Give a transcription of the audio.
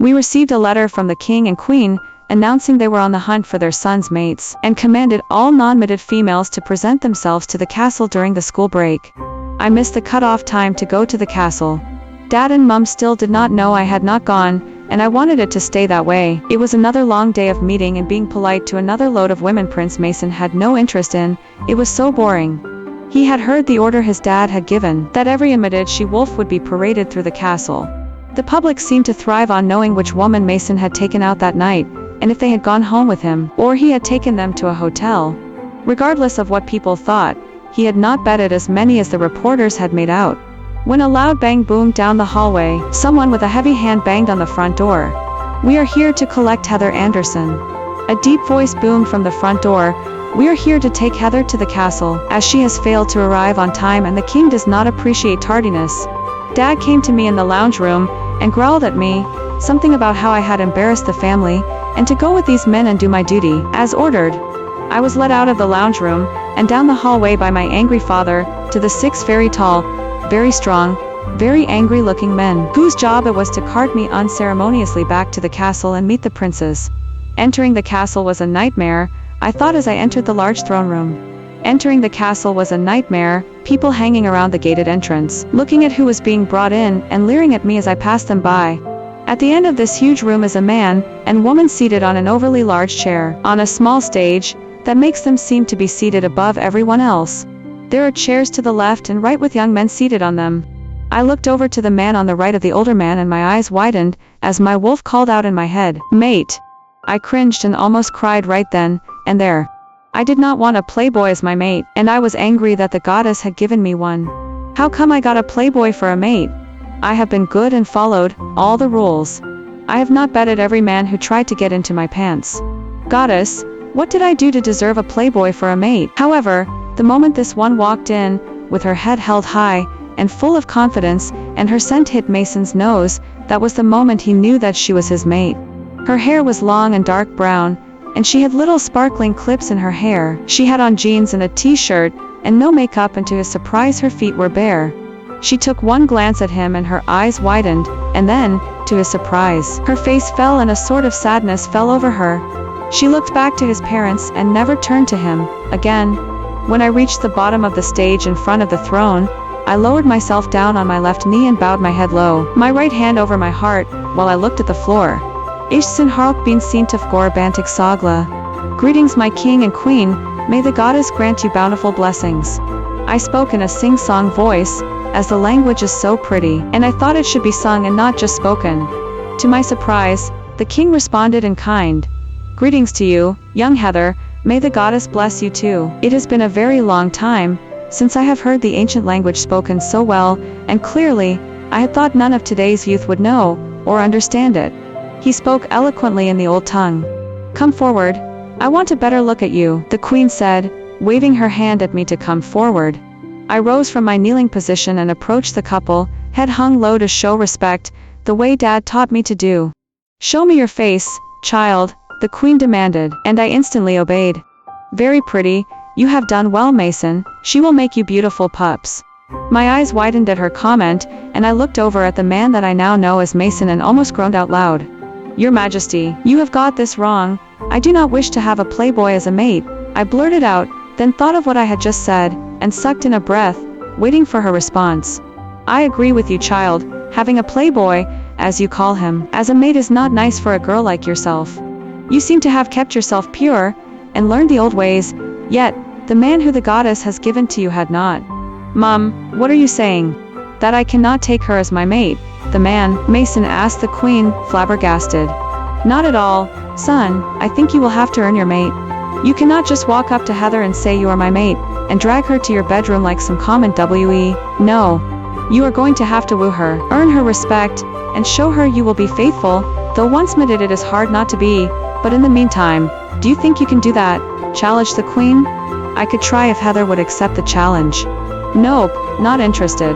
We received a letter from the king and queen, announcing they were on the hunt for their sons' mates, and commanded all non-mated females to present themselves to the castle during the school break. I missed the cut-off time to go to the castle. Dad and Mum still did not know I had not gone, and I wanted it to stay that way. It was another long day of meeting and being polite to another load of women Prince Mason had no interest in. It was so boring. He had heard the order his dad had given, that every unmated she-wolf would be paraded through the castle. The public seemed to thrive on knowing which woman Mason had taken out that night, and if they had gone home with him, or he had taken them to a hotel. Regardless of what people thought, he had not betted as many as the reporters had made out. When a loud bang boomed down the hallway, someone with a heavy hand banged on the front door. "We are here to collect Heather Anderson." A deep voice boomed from the front door. "We are here to take Heather to the castle, as she has failed to arrive on time and the king does not appreciate tardiness." Dad came to me in the lounge room and growled at me, something about how I had embarrassed the family, and to go with these men and do my duty, as ordered. I was led out of the lounge room, and down the hallway by my angry father, to the 6 very tall, very strong, very angry-looking men, whose job it was to cart me unceremoniously back to the castle and meet the princes. Entering the castle was a nightmare, I thought as I entered the large throne room. Entering the castle was a nightmare, people hanging around the gated entrance, looking at who was being brought in and leering at me as I passed them by. At the end of this huge room is a man and woman seated on an overly large chair, on a small stage, that makes them seem to be seated above everyone else. There are chairs to the left and right with young men seated on them. I looked over to the man on the right of the older man and my eyes widened, as my wolf called out in my head, "Mate!" I cringed and almost cried right then and there. I did not want a playboy as my mate, and I was angry that the goddess had given me one. How come I got a playboy for a mate? I have been good and followed all the rules. I have not betted every man who tried to get into my pants. Goddess, what did I do to deserve a playboy for a mate? However, the moment this one walked in, with her head held high, and full of confidence, and her scent hit Mason's nose, that was the moment he knew that she was his mate. Her hair was long and dark brown, and she had little sparkling clips in her hair. She had on jeans and a t-shirt, and no makeup, and to his surprise her feet were bare. She took one glance at him and her eyes widened, and then, to his surprise, her face fell and a sort of sadness fell over her. She looked back to his parents and never turned to him again. When I reached the bottom of the stage in front of the throne, I lowered myself down on my left knee and bowed my head low, my right hand over my heart, while I looked at the floor. Ish sin hark bin sintaf gor bantik sagla. Greetings my king and queen, may the goddess grant you bountiful blessings. I spoke in a sing-song voice, as the language is so pretty, and I thought it should be sung and not just spoken. To my surprise, the king responded in kind. Greetings to you, young Heather, may the goddess bless you too. It has been a very long time, since I have heard the ancient language spoken so well, and clearly, I had thought none of today's youth would know, or understand it. He spoke eloquently in the old tongue. Come forward, I want a better look at you, the queen said, waving her hand at me to come forward. I rose from my kneeling position and approached the couple, head hung low to show respect, the way Dad taught me to do. Show me your face, child, the queen demanded, and I instantly obeyed. Very pretty, you have done well Mason, she will make you beautiful pups. My eyes widened at her comment, and I looked over at the man that I now know as Mason and almost groaned out loud. Your Majesty, you have got this wrong, I do not wish to have a playboy as a mate, I blurted out, then thought of what I had just said, and sucked in a breath, waiting for her response. I agree with you child, having a playboy, as you call him, as a mate is not nice for a girl like yourself. You seem to have kept yourself pure, and learned the old ways, yet, the man who the goddess has given to you had not. Mum, what are you saying? That I cannot take her as my mate, the man, Mason asked the queen, flabbergasted. Not at all, son, I think you will have to earn your mate. You cannot just walk up to Heather and say you are my mate, and drag her to your bedroom like some common WE. No. You are going to have to woo her, earn her respect, and show her you will be faithful, though once mated it is hard not to be, but in the meantime, do you think you can do that? Challenged the queen. I could try if Heather would accept the challenge. Nope, not interested.